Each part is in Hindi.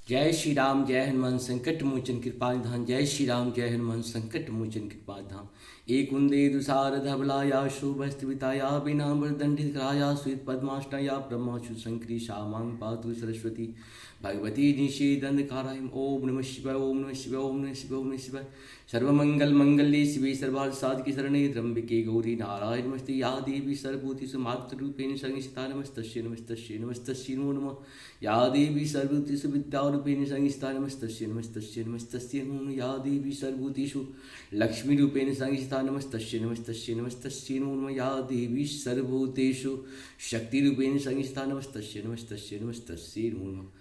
जय श्री राम जय हनुमान संकट मोचन कृपा निधान। जय श्री राम जय हनुमान संकट मोचन कृपा निधान। एक उन्दे दुसार धबलाया शुभस्तिताया बिना वरदंडित कराया श्वेत पद्माष्टया ब्रह्माशु शंकरी शामांग पातु सरस्वती भगवती निषेदंधकाराय। ओम नमः शिवाय ओम नमः शिवाय ओम नमः शिवाय ओम नमः शिवाय। सर्वमंगल मंगल्ये शिवे सर्वार्थ साधके शरणे त्र्यंबके गौरी नारायण नमस्ते। या देवी सर्वभूतेषु मातृरूपेण संस्थिता नमस्तस्यै नमस्तस्यै नमस्तस्यै नमो नमः। या देवी सर्वभूतेषु विद्यारूपेण संस्थिता नमस्तस्यै नमस्तस्यै नमस्तस्यै नमो नमः। या देवी सर्वभूतेषु लक्ष्मीरूपेण संस्थिता नमस्तस्यै नमस्तस्यै नमस्तस्यै नमो नमः। या देवी सर्वभूतेषु शक्तिरूपेण संस्थिता नमस्तस्यै नमस्तस्यै नमस्तस्यै नमो नमः।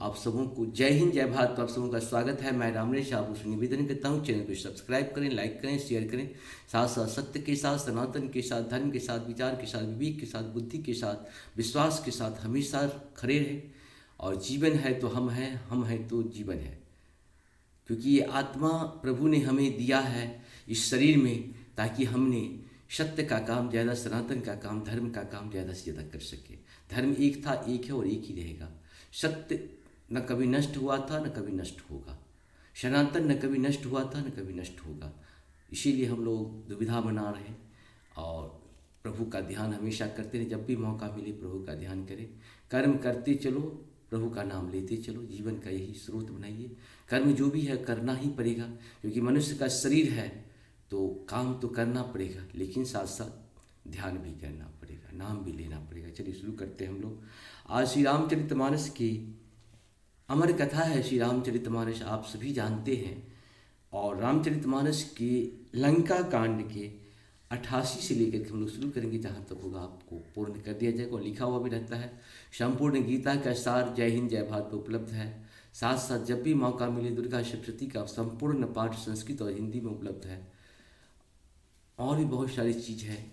आप सबों को जय हिंद जय भारत। आप सबों का स्वागत है। मैं रामरेश आपको निवेदन करता हूँ, चैनल को सब्सक्राइब करें, लाइक करें, शेयर करें। साथ साथ सत्य के साथ, सनातन के साथ, धर्म के साथ, विचार के साथ, विवेक के साथ, बुद्धि के साथ, विश्वास के साथ हमेशा खड़े रहें। और जीवन है तो हम हैं तो जीवन है। क्योंकि ये आत्मा प्रभु ने हमें दिया है इस शरीर में, ताकि हमने सत्य का काम ज़्यादा, सनातन का काम, धर्म का काम ज़्यादा से ज़्यादा कर सके। धर्म एक था, एक है और एक ही रहेगा। सत्य न कभी नष्ट हुआ था न कभी नष्ट होगा। सनातन न कभी नष्ट हुआ था न कभी नष्ट होगा। इसीलिए हम लोग दुविधा बना रहे हैं और प्रभु का ध्यान हमेशा करते रहें। जब भी मौका मिले प्रभु का ध्यान करें, कर्म करते चलो, प्रभु का नाम लेते चलो। जीवन का यही स्रोत बनाइए। कर्म जो भी है करना ही पड़ेगा, क्योंकि मनुष्य का शरीर है तो काम तो करना पड़ेगा, लेकिन साथ साथ ध्यान भी करना पड़ेगा, नाम भी लेना पड़ेगा। चलिए शुरू करते हैं हम लोग। आज श्री रामचरितमानस की अमर कथा है। श्री रामचरितमानस आप सभी जानते हैं, और रामचरितमानस के लंका कांड के 88 से लेकर के हम लोग शुरू करेंगे। जहाँ तक होगा आपको पूर्ण कर दिया जाएगा, और लिखा हुआ भी रहता है। संपूर्ण गीता का सार जय हिंद जय भारत पर उपलब्ध है। साथ साथ जब भी मौका मिले दुर्गा सप्तशती का संपूर्ण पाठ संस्कृत और हिंदी में उपलब्ध है। और भी बहुत सारी चीज़ है,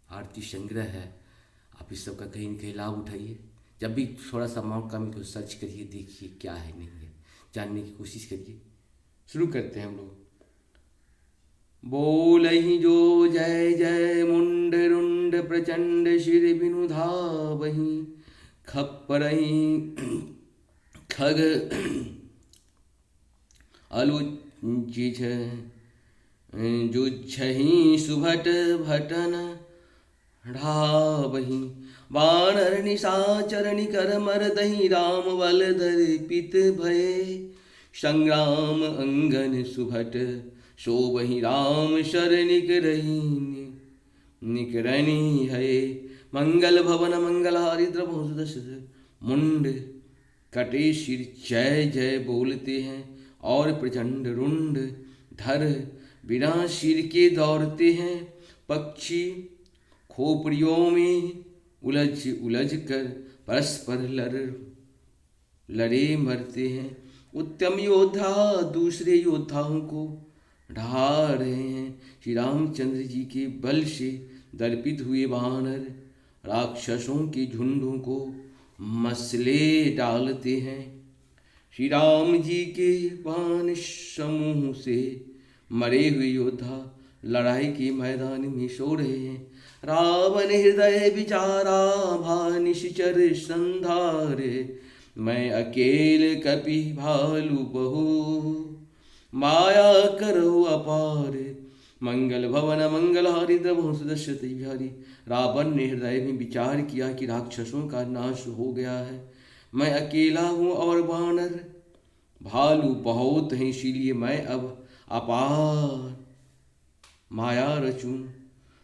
आरती संग्रह है। आप इस सब का कहीं न कहीं लाभ उठाइए। जब भी थोड़ा सा मौका मिले तो सर्च करिए, देखिए क्या है नहीं है, जानने की कोशिश करिए। शुरू करते हैं हम लोग। बोलहि जो जय जय मुंड रुंड प्रचंड शिर बिनु धावहि। खप्परहि खग अलुचिछ जुच्छहि सुभट भटन ढावहि। वानर निशाचर निकर मरदहि राम बल दर्पित भये। संग्राम अंगन सुभट शोभहि राम शर निकरहि निकरनि है। मंगल भवन मंगल हरिद्र मुंड कटे सिर जय जय बोलते हैं, और प्रचंड रुंड धर बिना सिर के दौड़ते हैं। पक्षी खोपड़ियों में उलझ उलझ कर परस्पर लड़े मरते हैं। उत्तम योद्धा दूसरे योद्धाओं को ढा रहे हैं। श्री रामचंद्र जी के बल से दर्पित हुए वानर राक्षसों के झुंडों को मसले डालते हैं। श्री राम जी के बाण समूह से मरे हुए योद्धा लड़ाई के मैदान में सो रहे हैं। रावण हृदय विचारा भानिशर संधारे। मैं अकेल कपि भालू बहु माया करो अपार। मंगल भवन मंगल हरिद्र बहुसुदश्यति बिहारी। रावण ने हृदय में विचार किया कि राक्षसों का नाश हो गया है, मैं अकेला हूँ और वानर भालू बहुत हैं, इसीलिए मैं अब अपार माया रचूं।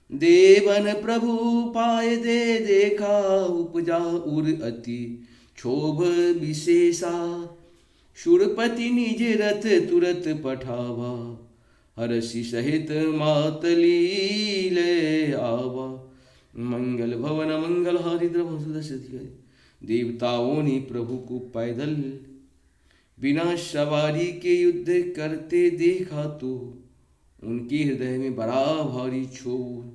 देवन प्रभु पाए दे देखा उपजा उर अति क्षोभ विशेषा। शूरपति निज रथ तुरत पठावा, हरषि सहित मातली ले आवा। मंगल भवन मंगल हरिद्र बहुसुदश्यति। देवताओं ने प्रभु को पैदल बिना सवारी के युद्ध करते देखा तो उनके हृदय में बड़ा भारी क्षोभ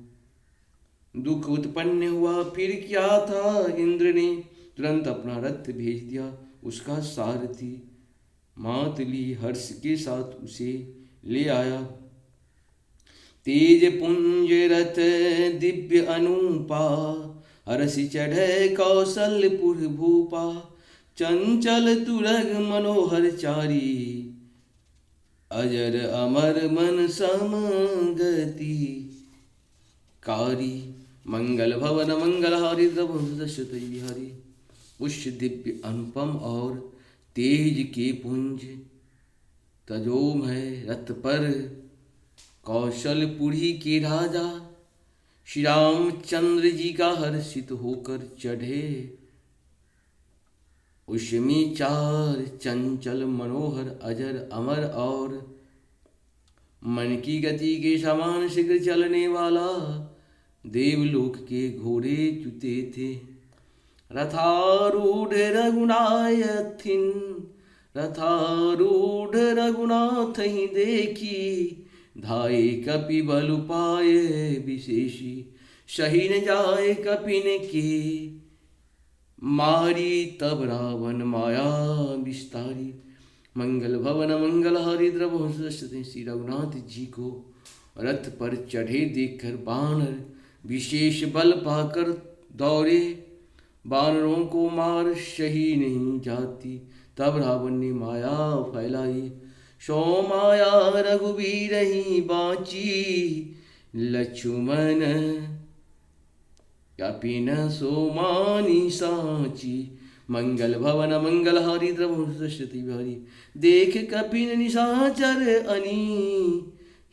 दुख उत्पन्न हुआ। फिर क्या था, इंद्र ने तुरंत अपना रथ भेज दिया। उसका सारथी मातली हर्ष के साथ उसे ले आया। तेज पुंज रथ दिव्य अनुपा, हर्षि चढ़े कौशलपुर भूपा। चंचल तुरग मनोहर चारी, अजर अमर मन समगति कारी। मंगल भवन मंगलहारी द्रवशत हरि, पुष्य दिव्य अनुपम और तेज के पुंज, तजोम है रथ पर कौशलपुरी के राजा। श्री रामचंद्र जी का हर्षित होकर चढ़े, उसमें चार चंचल मनोहर अजर अमर और मन की गति के समान शीघ्र चलने वाला देवलोक के घोड़े जुते थे। रथारूढ़ रघुनायथिन, रथारूढ़ रघुनाथ ही देखी, धाये कपि बल पाए विशेषी, सही न जाए कपिन के मारी, तब रावण माया विस्तारी। मंगल भवन मंगलहारी द्रवशत, श्री रघुनाथ जी को रथ पर चढ़े देखकर बानर विशेष बल पाकर दौड़े, बानरों को मार सही नहीं जाती। तब रावण ने माया फैलाई, सो माया रघुबीर ही बाँची, लक्ष्मण कपिन सोमानी साची। मंगल भवन मंगलहारी द्रवशति बिहारी, देख कपिन निशाचर अनी,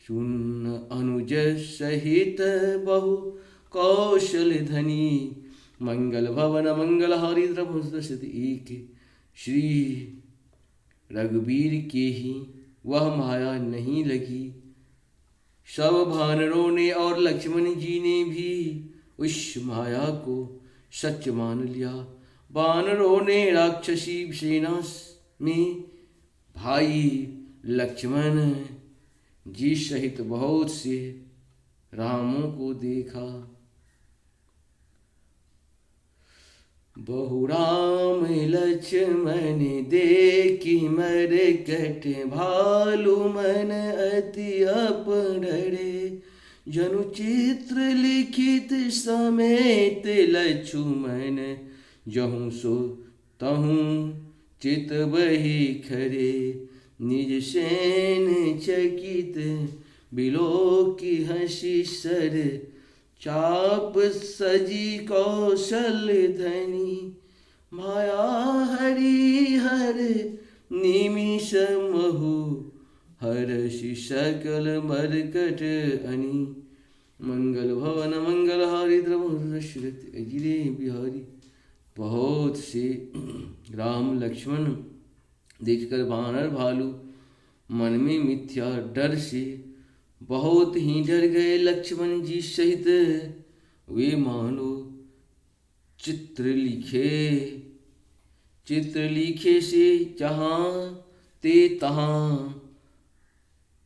सुन अनुज सहित बहु कौशल धनी। मंगल भवन मंगलहारी द्रवशति, एक श्री रघुबीर के ही वह माया नहीं लगी। सब भानरों ने और लक्ष्मण जी ने भी उस माया को सच मान लिया। वानरों ने राक्षसी सेना में भाई लक्ष्मण जी सहित बहुत से रामों को देखा। बहु राम लक्ष्मण देखी मरकट, भालू मन अति अपडरे, जनु चित्र लिखित समेत लक्ष्मण, जहूँ सो तहूँ चित बही खरे। निज सेन चकित बिलो की हंसी सर, चाप सजी कौशल धनी। माया हरि हर निमिष महु, हर्षि सकल मरकट अनी। मंगल भवन मंगलहारी द्रवशत अजिरे बिहारी। बहुत से राम लक्ष्मण देखकर वानर भालू मन में मिथ्या डर से बहुत ही डर गए। लक्ष्मण जी सहित वे मानो चित्र लिखे से जहाँ ते तहाँ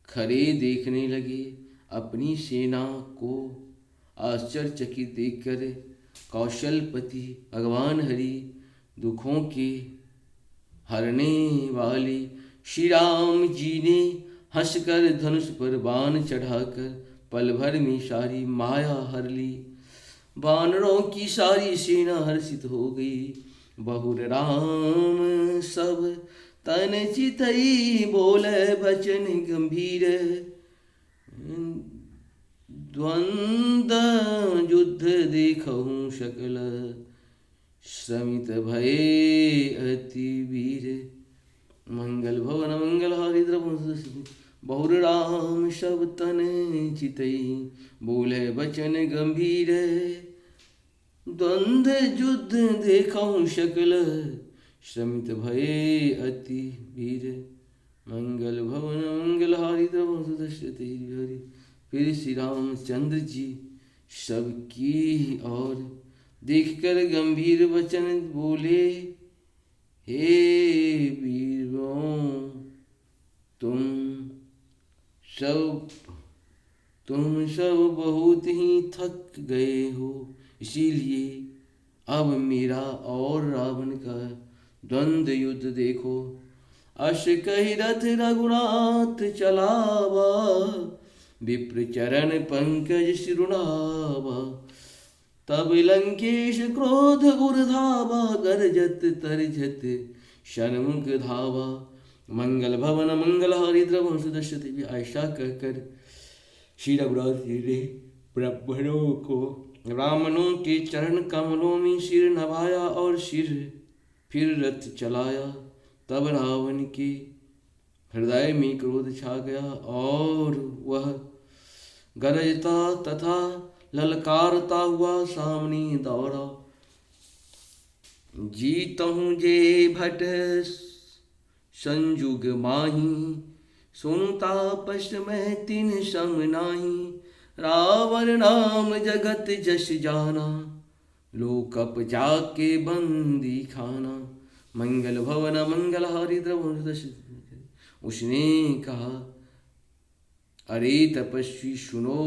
खरे देखने लगे। अपनी सेना को आश्चर्यचकित देखकर कौशलपति भगवान हरि, दुखों के हरने वाले श्री राम जी ने हंसकर धनुष पर बाण चढ़ाकर पल भर में सारी माया हर ली। वानरों की सारी सेना हर्षित हो गई। बहुर राम सब तन चितई, बोले बचन गंभीर। द्वंद्व युद्ध देखहूँ सकल, श्रमित भये अति वीर। मंगल भवन मंगलहारी द्रवशति, बहुर राम सब तन चितई, बोले बचन गंभीर। द्वंद्व युद्ध देखहूँ सकल, श्रमित भये अति वीर। मंगल भवन मंगलहारी द्रवशति हरि। फिर श्री रामचंद्र जी सबकी ओर देखकर गंभीर वचन बोले, हे वीरों, तुम सब बहुत ही थक गए हो, इसीलिए अब मेरा और रावण का द्वंद्व युद्ध देखो। अश कहि रथ रघुनाथ चलावा, विप्र चरण पंकज शिरुणावा। तब लंकेश क्रोध उर्धावा, गरजत तरजत षण्मुख धावा। मंगल भवन मंगल हारी द्रवम सुदर्शति। ऐसा कहकर श्री रघुनाथ जी ने ब्राह्मणों को ब्राह्मणों के चरण कमलों में सिर नवाया और सिर फिर रथ चलाया। तब रावण के हृदय में क्रोध छा गया और वह गरजता तथा ललकारता हुआ सामने दौड़ा। जीतहूँ जे भट संजुग माही, सुनता पश में तिन सम नाही। रावण नाम जगत जस जाना, लोकप जाके बंदी खाना। मंगल भवन मंगल हारी द्रवम। उसने कहा, अरे तपस्वी सुनो,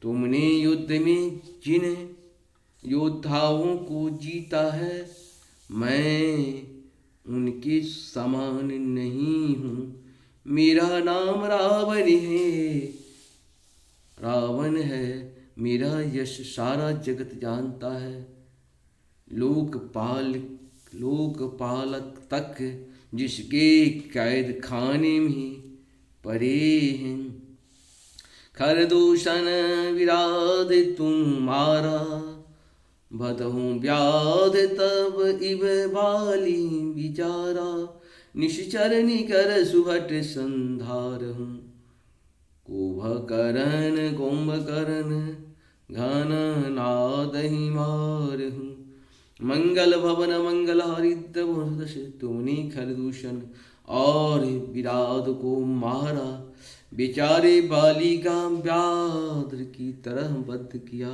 तुमने युद्ध में जिन योद्धाओं को जीता है, मैं उनके समान नहीं हूँ। मेरा नाम रावण है, मेरा यश सारा जगत जानता है। लोकपालक तक जिसके कैद खाने में पड़े हैं। खरदूषण विराध तुम्हारा, भदहूँ व्याध तब इब बाली विचारा। निश्चर निकर सुभट संधारहूँ, कुंभकर्ण कुंभकर्ण घन नादहि मारहूँ। मंगल भवन मंगल हारी द्रवम। तुमने खरदूषण और विराध को मारा, बेचारे बाली का व्याध की तरह वध किया।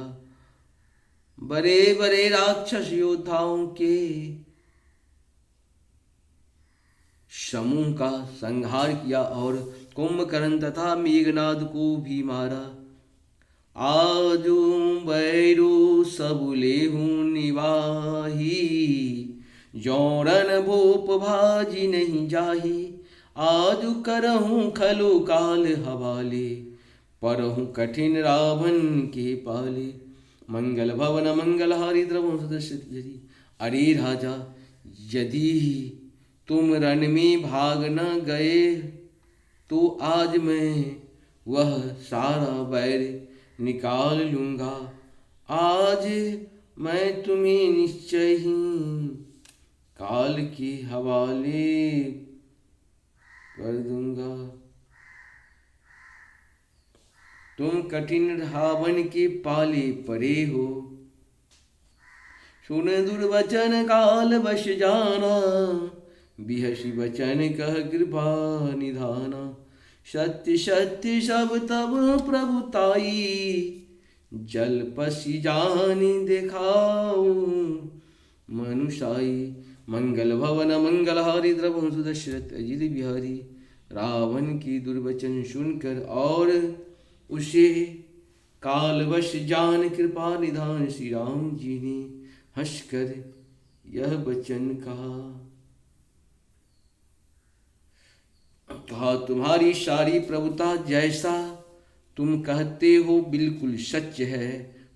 बड़े बड़े राक्षस योद्धाओं के समूह का संहार किया और कुंभकर्ण तथा मेघनाद को भी मारा। आजू बैरू सब लेहूं निवाही, जौरन भूप भाजी नहीं जाही। आजू करहूँ खलु काल हवाले, परहूँ कठिन रावण के पाले। मंगल भवन मंगल हारी द्रवम सुदर्शति। अरे राजा, यदि तुम रण में भाग न गए तो आज मैं वह सारा बैर निकाल लूँगा। आज मैं तुम्हें निश्चय ही काल के हवाले कर दूंगा। तुम कठिन रावण के पाले पड़े हो। सुन दुर्वचन काल बश जाना, बिहसी वचन कह कृपा निधाना। सत्य सत्य सब तब प्रभुताई, जल पसी जानी दिखाऊं मनुषाई। मंगल भवन मंगल हारी द्रवम सुदशरथ अजित बिहारी। रावण की दुर्वचन सुनकर और उसे कालवश जान कृपा निधान श्री राम जी ने हंसकर यह वचन कहा। तुम्हारी सारी प्रभुता जैसा तुम कहते हो बिल्कुल सच है,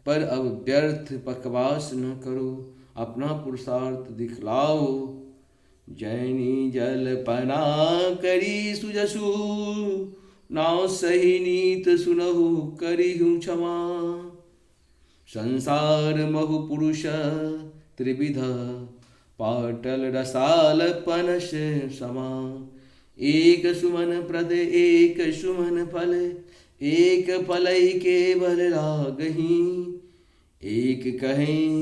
पर अब व्यर्थ बकवास न करो, अपना पुरुषार्थ दिखलाओ। जैनी जलपना करी सुजसु, नाव सही नीत सुनहु करिहु क्षमा। संसार महु पुरुष त्रिविधा, पाटल रसाल पनस समा। एक सुमन प्रद एक सुमन फल, एक फलई केवल रागही। एक कहीं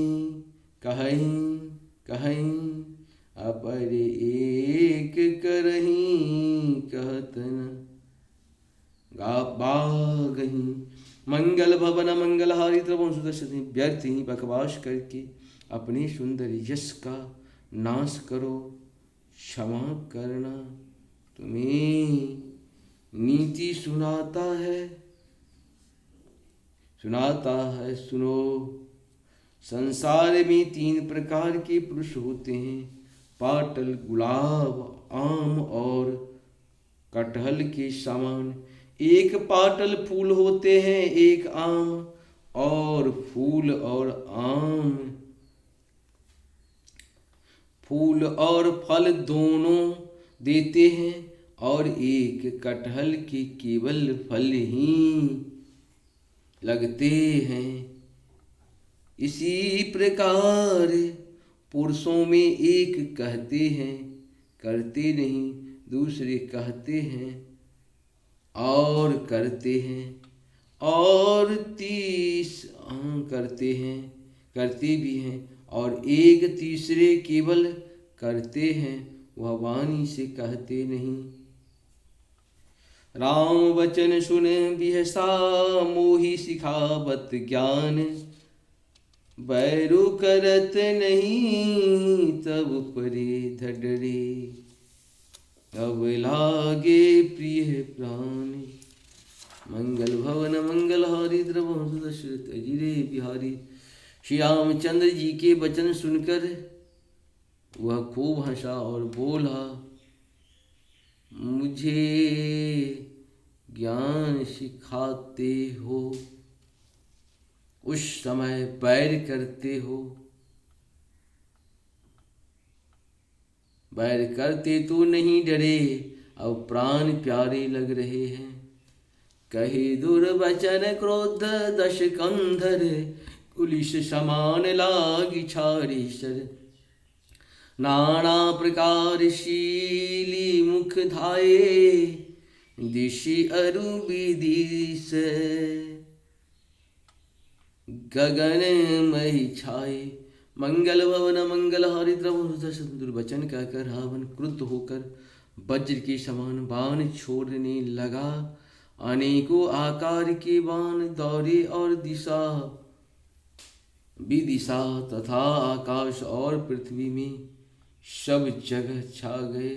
कहीं कहीं, अपर एक करहीं कहत न बागही। मंगल भवन मंगल हारी द्रवम सुदर्शति। व्यर्थ ही बकवास करके अपने सुंदर यश का नाश करो, क्षमा करना। तुम्हें नीति सुनाता है सुनो। संसार में 3 प्रकार के पुरुष होते हैं, पाटल, गुलाब, आम और कटहल के समान। एक पाटल फूल होते हैं, एक आम, और फूल और आम फूल और फल दोनों देते हैं और एक कटहल के केवल फल ही लगते हैं। इसी प्रकार पुरुषों में एक कहते हैं करते नहीं, दूसरे कहते हैं और करते हैं, और करते हैं करते भी हैं, और एक तीसरे केवल करते हैं, वह वाणी से कहते नहीं। राम वचन सुन बिहसा मोहि सिखावत ज्ञान, बैरु करत नहीं तब परे धडरे, अब लागे प्रिय प्राण। मंगल भवन मंगल हारी द्रवंश दशरथ अजिरे बिहारी। श्री रामचंद्र जी के वचन सुनकर वह खूब हंसा और बोला, मुझे ज्ञान सिखाते हो, उस समय बैर करते हो। बैर करते तो नहीं डरे, अब प्राण प्यारे लग रहे हैं। कहे दुर्वचन क्रोध दश कंधर, कुलिश समान लागी छारी सर। नाना प्रकार शीली मुख धाये, दिशि अरु विदिश गगन मही छाए। मंगल भवन मंगल हारी द्रवंश दुर्वचन कहकर रावण क्रुद्ध होकर वज्र के समान बाण छोड़ने लगा। अनेकों आकार के बाण दौड़े और दिशा विदिशा तथा आकाश और पृथ्वी में सब जगह छा गए।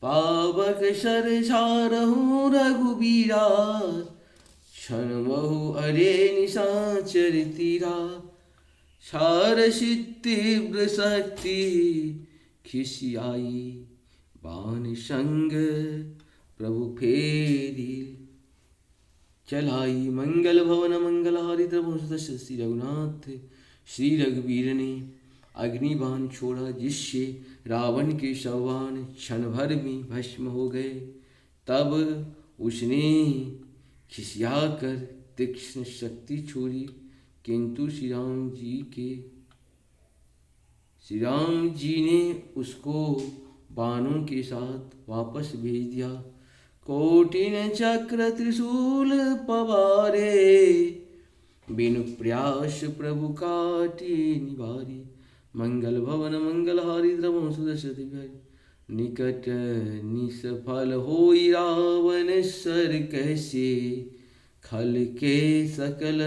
पावक सर छारहु रघुबीरा, क्षण बहु अरे निशाचर तीरा। छारसी तीव्र शक्ति खिसियाई, बाण संग प्रभु फेरी चलाई। मंगल भवन मंगल हारी द्रवंश श्री रघुनाथ। श्री रघुवीर ने अग्निबाण छोड़ा, जिससे रावण के सवान क्षण भर में भस्म हो गए। तब उसने खिसिया कर तीक्ष्ण शक्ति छोड़ी, किंतु श्री राम जी ने उसको बाणों के साथ वापस भेज दिया। कोटिन चक्र त्रिशूल पवारे, बिनु प्रयास प्रभु काटे निवारी। मंगल भवन मंगल हारी द्रवंश दशरथ बिहारी। निकट निसफल होई रावण सर कैसे, खल के सकल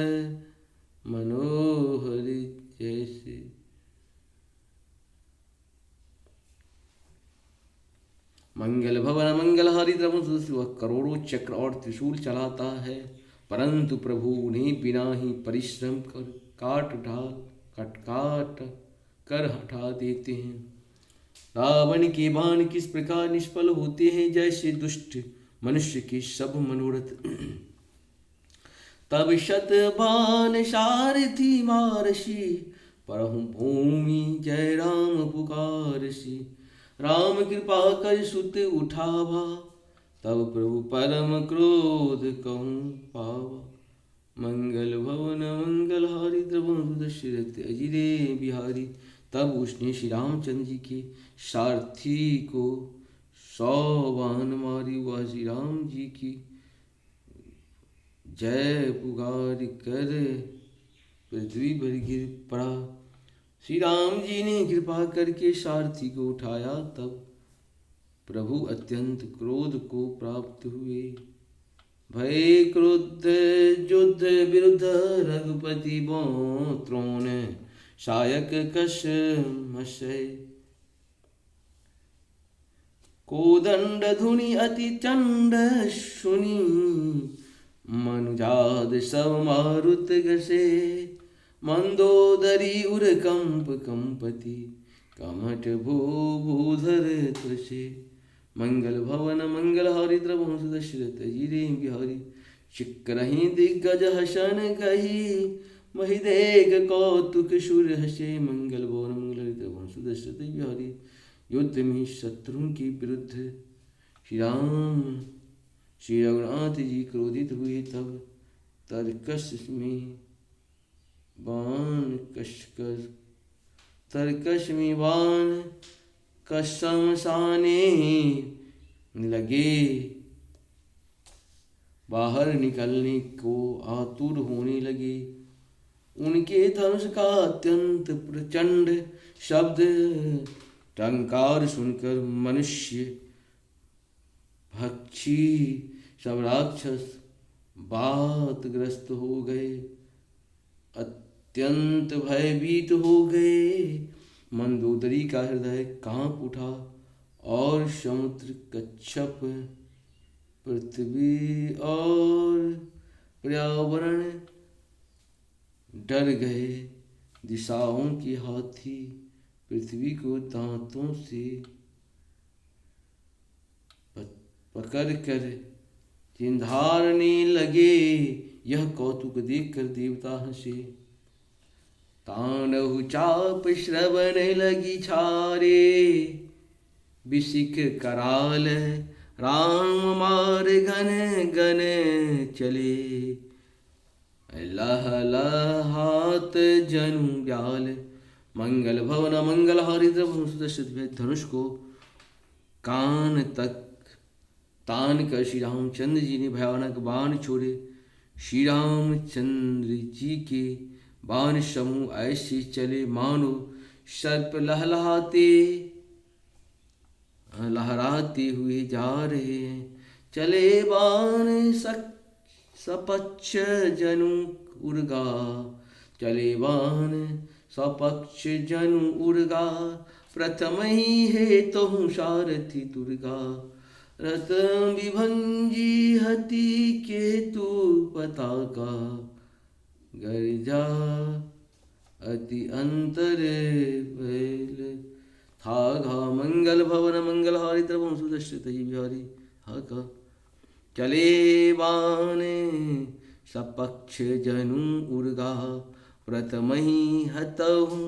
मनोहर जैसे। मंगल भवन मंगल हारी द्रवंश। वह करोड़ों चक्र और त्रिशूल चलाता है, परंतु प्रभु उन्हें बिना ही परिश्रम कर काट कर हटा देते हैं। रावण के बाण किस प्रकार निष्फल होते हैं, जैसे दुष्ट मनुष्य के सब मनोरथ। तब शत बाण सारथी मारसी, परहु भूमि जय राम पुकारसी। राम कृपा कर सुत उठावा, तब प्रभु परम क्रोध कहूँ पावा। मंगल भवन मंगल हारी द्रवंश दशरथ अजिरे बिहारी। तब उसने श्री रामचंद्र जी के सारथी को 100 बाण मारी। वह श्री राम जी की जय पुकार कर पृथ्वी पर गिर पड़ा। श्री राम जी ने कृपा करके सारथी को उठाया, तब प्रभु अत्यंत क्रोध को प्राप्त हुए। भय क्रोध युद्ध विरुद्ध रघुपति त्रोण, सायक कश मशय। कोदंड धुनि अति चंड सुनी, मनुजाद सब मारुत गसे। मंदोदरी उर कंप कंपति, कमठ भूधर त्रसे। मंगल भवन मंगल हारी द्रवंश दशरथ अजिरे बिहारी। चिक्करहि दिग्गज हसन कही, महिदेग कौतुक शूर हसे मंगल भवन मंगल सुदर्शन बिहारी युद्ध में शत्रुओं के विरुद्ध श्री रघुनाथ जी क्रोधित हुए। तब तरकश में बाण कसमसाने लगे, बाहर निकलने को आतुर होने लगे। उनके धनुष का अत्यंत प्रचंड शब्द टंकार सुनकर मनुष्य भक्षी सब राक्षस बातग्रस्त हो गए, अत्यंत भयभीत हो गए। मंदोदरी का हृदय कांप उठा और समुद्र कच्छप पृथ्वी और पर्यावरण डर गए। दिशाओं के हाथी पृथ्वी को दांतों से पकड़कर चिंधारने लगे। यह कौतुक देखकर देवता हंसे। तांडव चाप श्रवण लगी छारे, बिसिक कराल राम मार घन घन चले। लह लहात जनु ब्याल मंगल भवन मंगल हरिद्र धनुष को कान तक तान कर श्री रामचंद्र जी ने भयानक बाण छोड़े। श्री रामचंद्र जी के बाण समूह ऐसे चले मानो सर्प लहराते हुए जा रहे हैं। चले बाण सपक्ष जनु उर्गा, चले बाण सपक्ष जनु उर्गा। प्रथम ही है तो सारथी दुर्गा, रत विभंजी हति केतु पताका। गर्जा अति अंतर बैल था घा, मंगल भवन मंगल हारी द्रवम सुदर्शित बिहारी हा का। चले बाने सपक्ष जनु उर्गा, प्रथमहि हतहु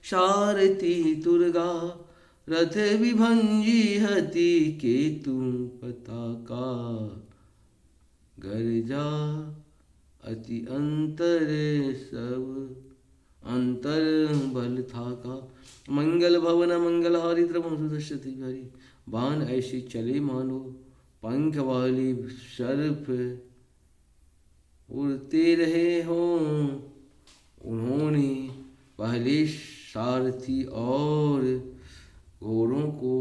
सारथी दुर्गा। रथ विभंजी हति केतु पताका, गर्जा अति अंतर सब अंतर बल था का। मंगल भवन मंगल हारी द्रवम सुदर्शित बिहारी। बाण ऐसे चले मानो पंख वाली सर्प उड़ते रहे हों। उन्होंने पहले सारथी और घोड़ों को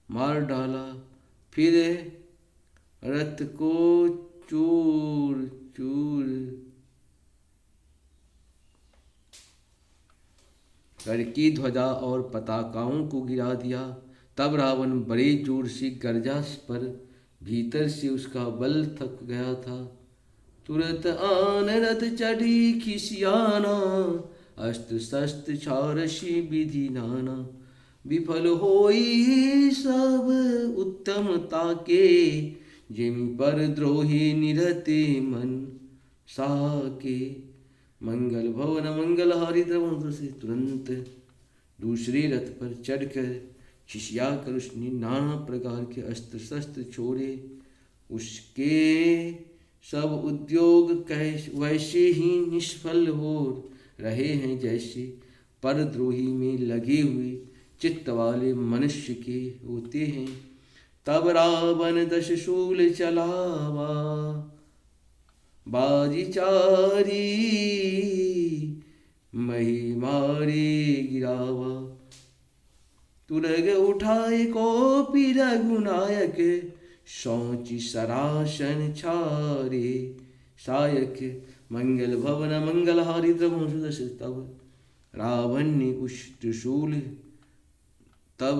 मार डाला, फिर रथ को चूर चूर करके ध्वजा और पताकाओं को गिरा दिया। तब रावण बड़े जोर से गरजा, पर भीतर से उसका बल थक गया था। तुरंत आन रथ चढ़ी खिसियाना, अस्त्र शस्त्र छारसी विधि नाना। विफल होई सब उत्तमता के, जिम पर द्रोही निरते मन साके। मंगल भवन मंगल हारी द्रवम से तुरंत दूसरे रथ पर चढ़कर खिसिया कर उसने नाना प्रकार के अस्त्र शस्त्र छोड़े। उसके सब उद्योग वैसे ही निष्फल हो रहे हैं जैसे परद्रोही में लगे हुए चित्त वाले मनुष्य के होते हैं। तब रावण 10 शूल चलावा, बाजी चारी मही मारे गिरावा। तुरग उठाए कोपी रघुनायक, सोची सरासन छारे सायक। मंगल भवन मंगल हारी द्रवम सुदर्शित। तब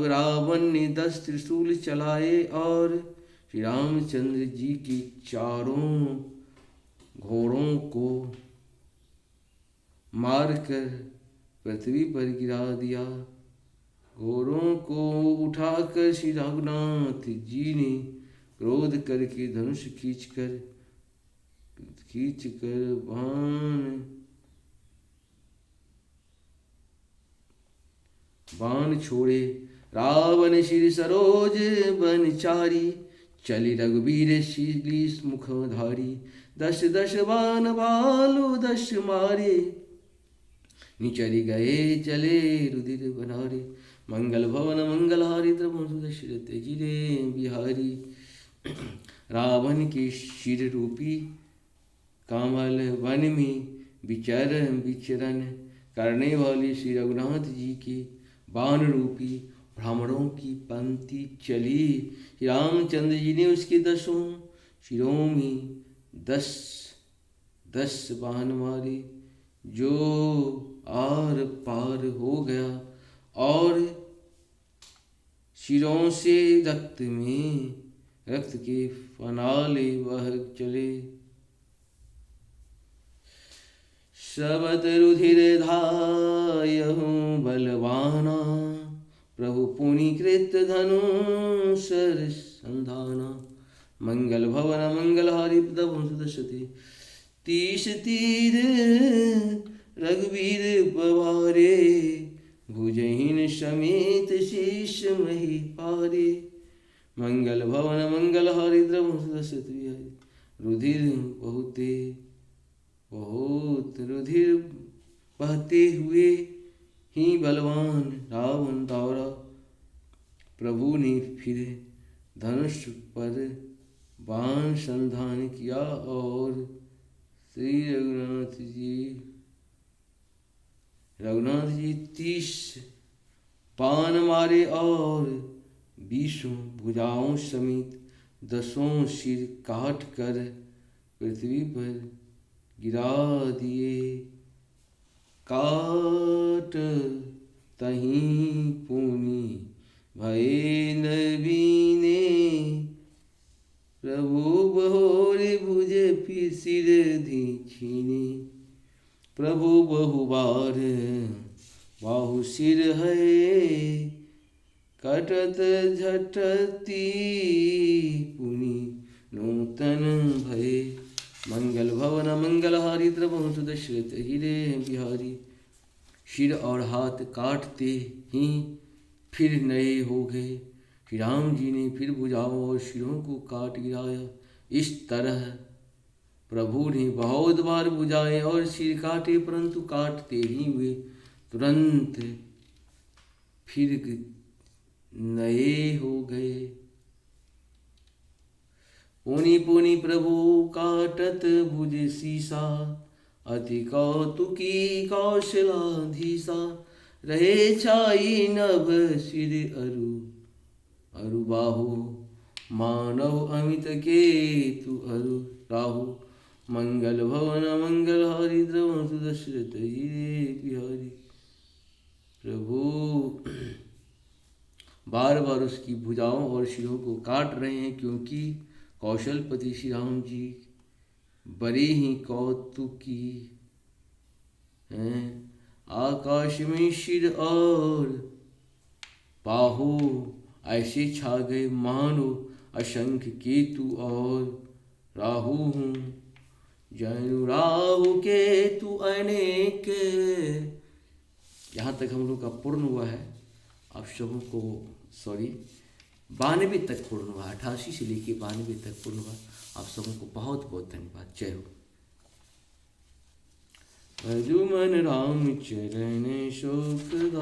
रावण ने 10 त्रिशूल चलाए और श्री रामचंद्र जी के चारों घोड़ों को मारकर पृथ्वी पर गिरा दिया। घोड़ों को उठाकर श्री रघुनाथ जी ने क्रोध करके धनुष खींच कर बाण छोड़े। रावण शिर सरोज बनचारी, चली रघुबीर शीलीस मुखधारी। दश दश बाण भालु दश मारे, निचरी गए चले रुधिर बनारे। मंगल भवन मंगलहारी, द्रवहु दशरथ जिरे बिहारी। रावण के शिर रूपी कमल वन में विचरण करने वाले श्री रघुनाथ जी के बाण रूपी भ्रमरों की पंक्ति चली। रामचंद्र जी ने उसके 10 शिरों में 10 बाण मारे, जो आर पार हो गया और शिरों से रक्त के फनाले बह चले। शबद रुधिर धायहु बलवाना, प्रभु पुनीकृत धनुषर संधाना। मंगल भवन मंगलहारी, प्रभु सुदशते 30 तीर रघुवीर पवारे। भुजहीन समेत शीश मही पारे। मंगल भवन मंगलहारी, द्रवहु सुदशते रुधिर बहुत रुधिर बहते हुए ही बलवान रावण दौड़ा। प्रभु ने फिर धनुष पर बाण संधान किया और श्री रघुनाथ जी 30 बाण मारे और 20 भुजाओं समेत 10 सिर काट कर पृथ्वी पर गिरा दिए। काट तहीं पुनि भये नबीने, प्रभु बहोरे भुज फिर सिर धी छीने। प्रभु बहुबार बाहु सिर है, कटत झटती पुनि नूतन भये। मंगल भवन मंगलहारी, द्रवहु सुदशरथ हिरे बिहारी। सिर और हाथ काटते ही फिर नए हो गए। श्री राम जी ने फिर भुजाओं और सिरों को काट गिराया। इस तरह प्रभु ने बहुत बार भुजाएं और सिर काटे, परंतु काटते ही वे तुरंत फिर नए हो गए। पुनि पुनि प्रभु काटत भुज सीसा, अति कौतुकी कौशलाधीसा। रहे छाई नभ सिर अरु बाहु, मानव अमित केतु अरु राहु। मंगल भवन मंगलहारी, द्रवहु सुदशरथ हिरे बिहारी। प्रभु बार बार उसकी भुजाओं और सिरों को काट रहे हैं, क्योंकि कौशलपति श्री राम जी बड़े ही कौतुकी हैं। आकाश में सिर और बाहु ऐसे छा गए मानो असंख्य केतु और राहु हूँ। जनु राहु केतु अनेक। यहाँ तक हम लोग का पूर्ण हुआ है। आप सबों को 92 तक पूर्ण हुआ, 88 से लेके 92 तक पूर्ण हुआ। आप सबों को बहुत बहुत धन्यवाद। जय हो। भजु मन राम चरण सुखदाई,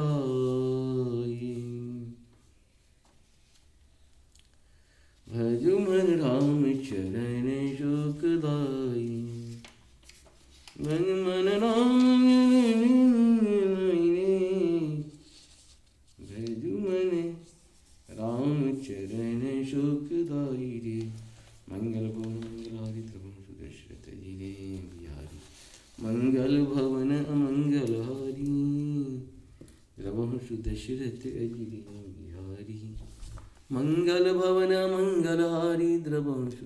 भजु मन राम चरण सुखदाई। मन राम भजु मन राम चरण सुखदाई रे। मंगल भवन मंगलहारी, द्रवहु सुदशरथ जिरे बिहारी। मंगल भवन अमंगलहारी, द्रवहु सुदशरथ जिरे बिहारी। मंगल भवन अमंगलहारी, द्रवहु